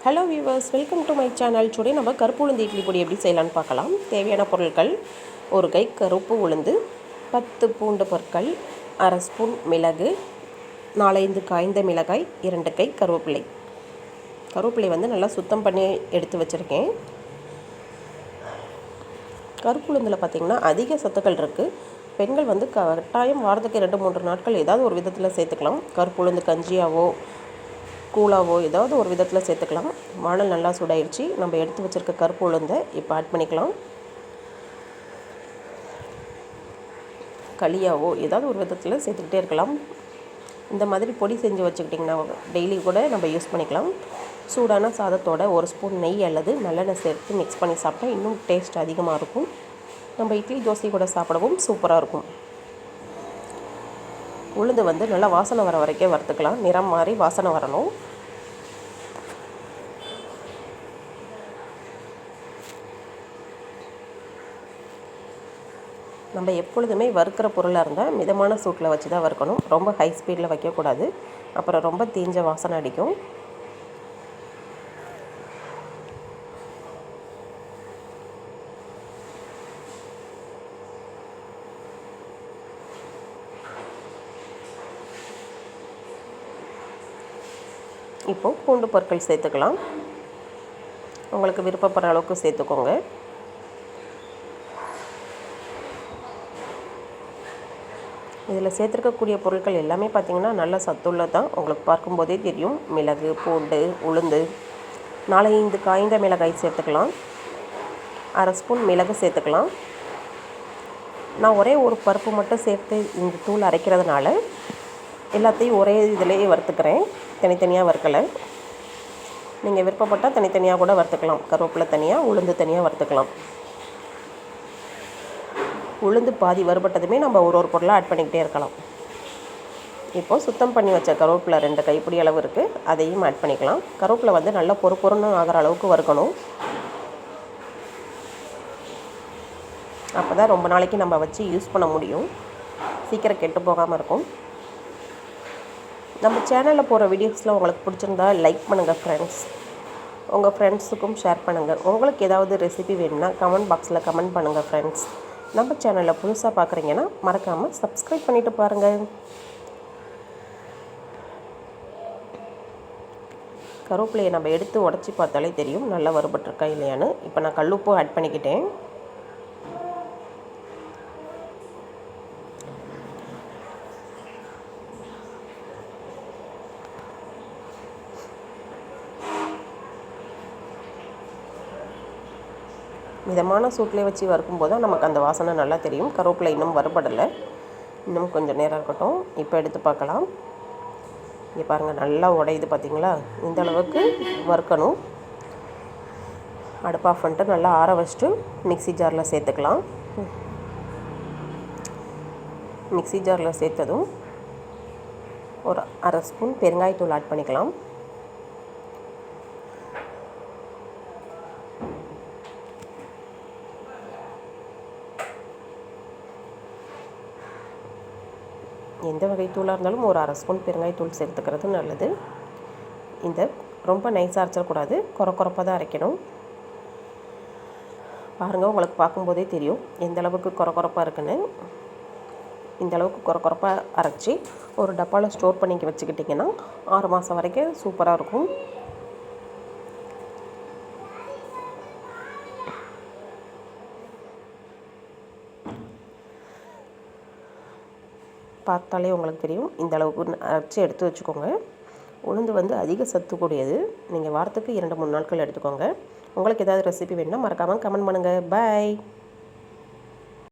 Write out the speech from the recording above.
Hello viewers, welcome to my channel. Today நம்ம கருப்பு உளுந்து இட்லி பொடி எப்படி செய்யலான்னு பார்க்கலாம். தேவையான பொருட்கள்: ஒரு கை கருப்பு உளுந்து, 10 பூண்டு பற்கள், அரை ஸ்பூன் மிளகு, 4-5 காய்ந்த மிளகாய், 2 கை கருவேப்பிலை. கருவேப்பிலை வந்து நல்லா சுத்தம் பண்ணி எடுத்து வச்சுருக்கேன். கருப்பு உளுந்தில் பார்த்திங்கன்னா அதிக சத்துக்கள் இருக்குது. பெண்கள் வந்து கட்டாயம் வாரத்துக்கு 2-3 நாட்கள் ஏதாவது ஒரு விதத்தில் சேர்த்துக்கலாம். கருப்பு உளுந்து கஞ்சியாவோ கூழாவோ ஏதாவது ஒரு விதத்தில் சேர்த்துக்கலாம். வானல் நல்லா சூடாயிடுச்சு. நம்ம எடுத்து வச்சுருக்க கருப்பு உளுந்தை இப்போ ஆட் பண்ணிக்கலாம். களியாவோ ஏதாவது ஒரு விதத்தில் சேர்த்துக்கிட்டே இருக்கலாம். இந்த மாதிரி பொடி செஞ்சு வச்சுக்கிட்டிங்கன்னா டெய்லி கூட நம்ம யூஸ் பண்ணிக்கலாம். சூடான சாதத்தோட ஒரு ஸ்பூன் நெய் அல்லது நல்லெண்ணெய் சேர்த்து மிக்ஸ் பண்ணி சாப்பிட்டா இன்னும் டேஸ்ட் அதிகமாக இருக்கும். நம்ம இட்லி தோசை கூட சாப்பிடவும் சூப்பராக இருக்கும். உளுந்து வந்து நல்லா வாசனை வர வரைக்கும் வறுத்துக்கலாம். நிறம் மாறி வாசனை வரணும். நம்ம எப்பொழுதுமே வறுக்கிற பொருளாக இருந்தால் மிதமான சூட்டில் வச்சு தான் வறுக்கணும். ரொம்ப ஹை ஸ்பீடில் வைக்கக்கூடாது. அப்புறம் ரொம்ப தீஞ்ச வாசனை அடிக்கும். இப்போது பூண்டு பற்கள் சேர்த்துக்கலாம். உங்களுக்கு விருப்பப்படுற அளவுக்கு சேர்த்துக்கோங்க. இதில் சேர்த்துருக்கக்கூடிய பொருட்கள் எல்லாமே பார்த்திங்கன்னா நல்ல சத்துள்ளது தான். உங்களுக்கு பார்க்கும்போதே தெரியும். மிளகு, பூண்டு, உளுந்து, 4-5 காய்ந்த மிளகாய் சேர்த்துக்கலாம். அரை ஸ்பூன் மிளகு சேர்த்துக்கலாம். நான் ஒரே ஒரு பருப்பு மட்டும் சேர்த்து இந்த தூள் அரைக்கிறதுனால எல்லாத்தையும் ஒரே இதிலேயே வறுத்துக்கிறேன். தனித்தனியாக வறுக்கலை. நீங்கள் விருப்பப்பட்டால் தனித்தனியாக கூட வறுத்துக்கலாம். கருவேப்பிலை தனியாக, உளுந்து தனியாக வறுத்துக்கலாம். உளுந்து பாதி வறுபட்டதுமே நம்ம ஒரு பொருளாக ஆட் பண்ணிக்கிட்டே இருக்கலாம். இப்போது சுத்தம் பண்ணி வச்ச கருவேப்பிலை 2 கைப்பிடி அளவு இருக்குது. அதையும் ஆட் பண்ணிக்கலாம். கருவேப்பிலை வந்து நல்லா பொறுன்னு ஆகிற அளவுக்கு வறுக்கணும். அப்போ தான் ரொம்ப நாளைக்கு நம்ம வச்சு யூஸ் பண்ண முடியும். சீக்கிரம் கெட்டு போகாமல் இருக்கும். நம்ம சேனலில் போகிற வீடியோஸில் உங்களுக்கு பிடிச்சிருந்தா லைக் பண்ணுங்கள் ஃப்ரெண்ட்ஸ். உங்கள் ஃப்ரெண்ட்ஸுக்கும் ஷேர் பண்ணுங்கள். உங்களுக்கு ஏதாவது ரெசிபி வேணும்னா கமெண்ட் பாக்ஸில் கமெண்ட் பண்ணுங்கள் ஃப்ரெண்ட்ஸ். நம்ம சேனலில் புதுசாக பார்க்குறீங்கன்னா மறக்காமல் சப்ஸ்கிரைப் பண்ணிவிட்டு பாருங்கள். கருவேப்பிலையை நம்ம எடுத்து உடச்சி பார்த்தாலே தெரியும் நல்லா வறுபட்டிருக்கா இல்லையான்னு. இப்போ நான் கல்லுப்பு ஆட் பண்ணிக்கிட்டேன். மிதமான சூட்டிலே வச்சு வறுக்கும்போது தான் நமக்கு அந்த வாசனை நல்லா தெரியும். கருவேப்பிலை இன்னும் வறுபடலை. இன்னும் கொஞ்சம் நேரம் இருக்கட்டும். இப்போ எடுத்து பார்க்கலாம். இங்கே பாருங்கள், நல்லா உடையுது பார்த்திங்களா? இந்த அளவுக்கு வறுக்கணும். அடுப்பு ஆஃப் பண்ணிட்டு நல்லா ஆற வச்சுட்டு மிக்ஸி ஜாரில் சேர்த்துக்கலாம். மிக்ஸி ஜாரில் சேர்த்ததும் ஒரு அரை ஸ்பூன் பெருங்காயத்தூள் ஆட் பண்ணிக்கலாம். எந்த வகை தூளாக இருந்தாலும் ஒரு அரை ஸ்பூன் பெருங்காயத்தூள் சேர்த்துக்கிறது நல்லது. இந்த ரொம்ப நைஸாக அரைச்சிடக்கூடாது. கொரப்பாக தான் அரைக்கணும். பாருங்கள், உங்களுக்கு பார்க்கும்போதே தெரியும் எந்த அளவுக்கு கொரப்பாக இருக்குன்னு. இந்த அளவுக்கு கொரப்பாக அரைச்சி ஒரு டப்பாவில் ஸ்டோர் பண்ணி வச்சுக்கிட்டிங்கன்னா 6 மாதம் வரைக்கும் சூப்பராக இருக்கும். பார்த்தாலே உங்களுக்கு தெரியும். இந்த அளவுக்கு அரைச்சி எடுத்து வச்சுக்கோங்க. உளுந்து வந்து அதிக சத்து கூடியது. நீங்கள் வாரத்துக்கு 2-3 நாட்கள் எடுத்துக்கோங்க. உங்களுக்கு ஏதாவது ரெசிபி வேணும்னா மறக்காமல் கமெண்ட் பண்ணுங்கள். பாய்.